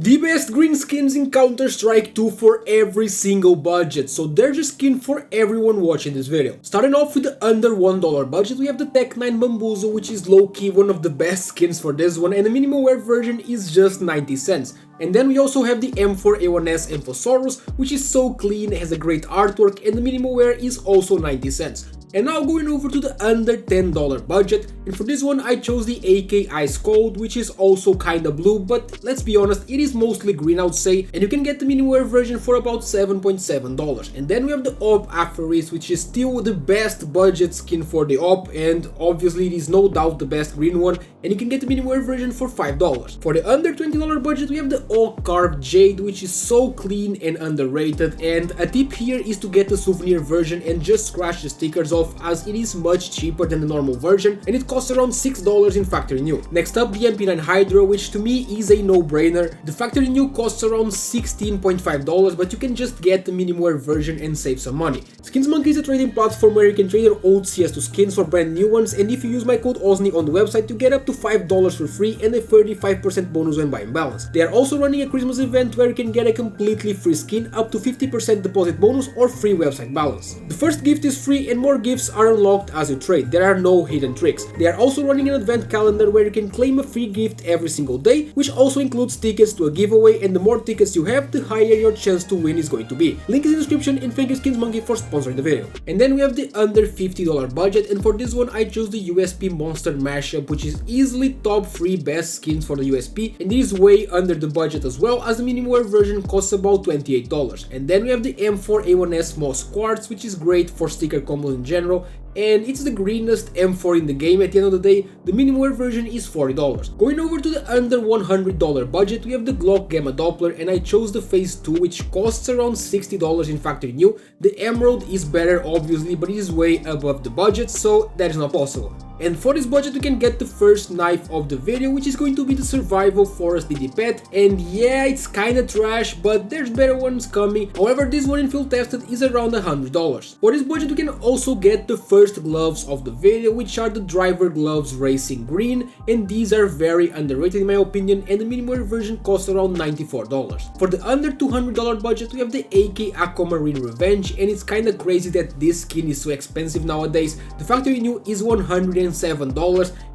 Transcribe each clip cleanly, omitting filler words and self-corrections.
The best green skins in Counter-Strike 2 for every single budget, so there's a skin for everyone watching this video. Starting off with the under $1 budget, we have the Tech9 Bamboozle, which is low-key one of the best skins for this one, and the minimum wear version is just 90 cents. And then we also have the M4A1S Amphosaurus, which is so clean, has a great artwork, and the minimum wear is also 90 cents. And now going over to the under $10 budget, and for this one I chose the AK Ice Cold, which is also kinda blue, but let's be honest, it is mostly green I would say, and you can get the minimum wear version for about $7.7. And then we have the AWP Aphoris, which is still the best budget skin for the AWP, and obviously it is no doubt the best green one, and you can get the minimum wear version for $5. For the under $20 budget, we have the All Carved Jade, which is so clean and underrated, and a tip here is to get the souvenir version and just scratch the stickers off, as it is much cheaper than the normal version and it costs around $6 in factory new. Next up, the MP9 Hydra, which to me is a no-brainer. The factory new costs around $16.5, but you can just get the minimum wear version and save some money. SkinsMonkey is a trading platform where you can trade your old CS2 skins for brand new ones, and if you use my code OZNI on the website, you get up to $5 for free and a 35% bonus when buying balance. They are also running a Christmas event where you can get a completely free skin, up to 50% deposit bonus or free website balance. The first gift is free and more gifts are unlocked as you trade. There are no hidden tricks. They are also running an advent calendar where you can claim a free gift every single day, which also includes tickets to a giveaway, and the more tickets you have, the higher your chance to win is going to be. Link is in the description, and thank you SkinsMonkey for sponsoring the video. And then we have the under $50 budget, and for this one I chose the USP Monster Mashup, which is easily top 3 best skins for the USP, and it is way under the budget as well, as the minimum wear version costs about $28. And then we have the M4A1S Moss Quartz, which is great for sticker combos in general, and it's the greenest M4 in the game. At the end of the day, the minimum wear version is $40. Going over to the under $100 budget, we have the Glock Gamma Doppler, and I chose the Phase 2, which costs around $60 in factory new. The Emerald is better obviously, but it is way above the budget, so that is not possible. And for this budget, you can get the first knife of the video, which is going to be the Survival Forest DD Pet, and yeah, it's kinda trash, but there's better ones coming. However, this one in field tested is around $100. For this budget, you can also get the first gloves of the video, which are the Driver Gloves Racing Green, and these are very underrated in my opinion, and the minimum version costs around $94. For the under $200 budget, we have the AK Aquamarine Revenge, and it's kinda crazy that this skin is so expensive nowadays. The factory new is $107,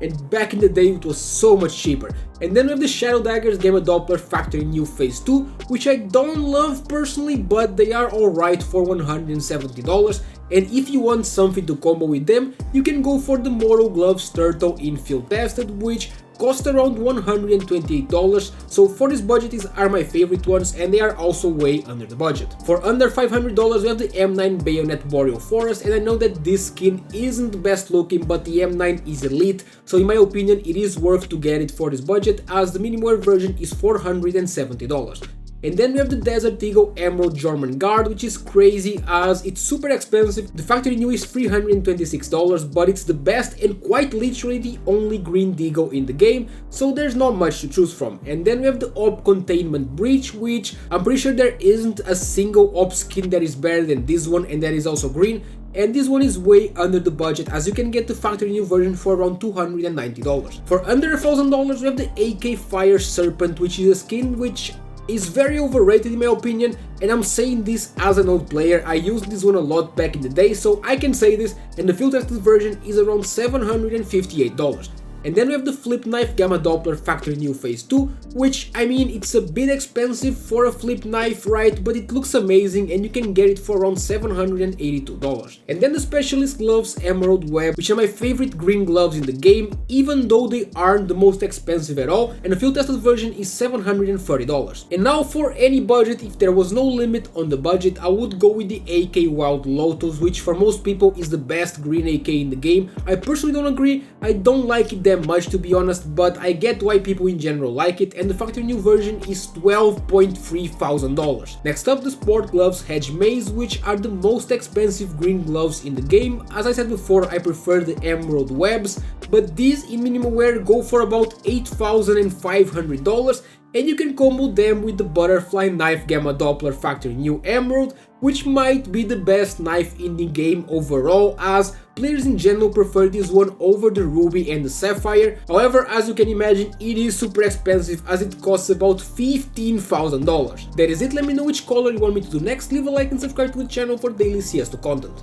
and back in the day it was so much cheaper. And then we have the Shadow Daggers Gamma Doppler Factory New Phase 2, which I don't love personally, but they are alright for $170. And if you want something to combo with them, you can go for the Moro Gloves Turtle in field tested, which cost around $128, so for this budget these are my favorite ones, and they are also way under the budget. For under $500 we have the M9 Bayonet Boreal Forest, and I know that this skin isn't the best looking, but the M9 is elite, so in my opinion it is worth to get it for this budget, as the minimum version is $470. And then we have the Desert Eagle Emerald German Guard, which is crazy as it's super expensive. The factory new is $326, but it's the best and quite literally the only green deagle in the game, so there's not much to choose from. And then we have the AWP Containment Breach, which I'm pretty sure there isn't a single AWP skin that is better than this one, and that is also green. And this one is way under the budget, as you can get the factory new version for around $290. For under $1,000 we have the AK Fire Serpent, which is a skin which is very overrated in my opinion, and I'm saying this as an old player. I used this one a lot back in the day, so I can say this, and the field tested version is around $758. And then we have the Flip Knife Gamma Doppler Factory New Phase 2, which, I mean, it's a bit expensive for a flip knife, right, but it looks amazing and you can get it for around $782. And then the Specialist Gloves Emerald Web, which are my favorite green gloves in the game, even though they aren't the most expensive at all, and the field tested version is $730. And now for any budget, if there was no limit on the budget, I would go with the AK Wild Lotus, which for most people is the best green AK in the game. I personally don't agree, I don't like it that much to be honest, but I get why people in general like it, and the factory new version is $12.3 thousand. Next up, the Sport Gloves Hedge Maze, which are the most expensive green gloves in the game. As I said before, I prefer the Emerald Webs, but these in minimum wear go for about $8,500, and you can combo them with the Butterfly Knife Gamma Doppler Factory New Emerald, which might be the best knife in the game overall, as players in general prefer this one over the Ruby and the Sapphire. However, as you can imagine, it is super expensive as it costs about $15,000. That is it, let me know which color you want me to do next, leave a like and subscribe to the channel for daily CS2 content.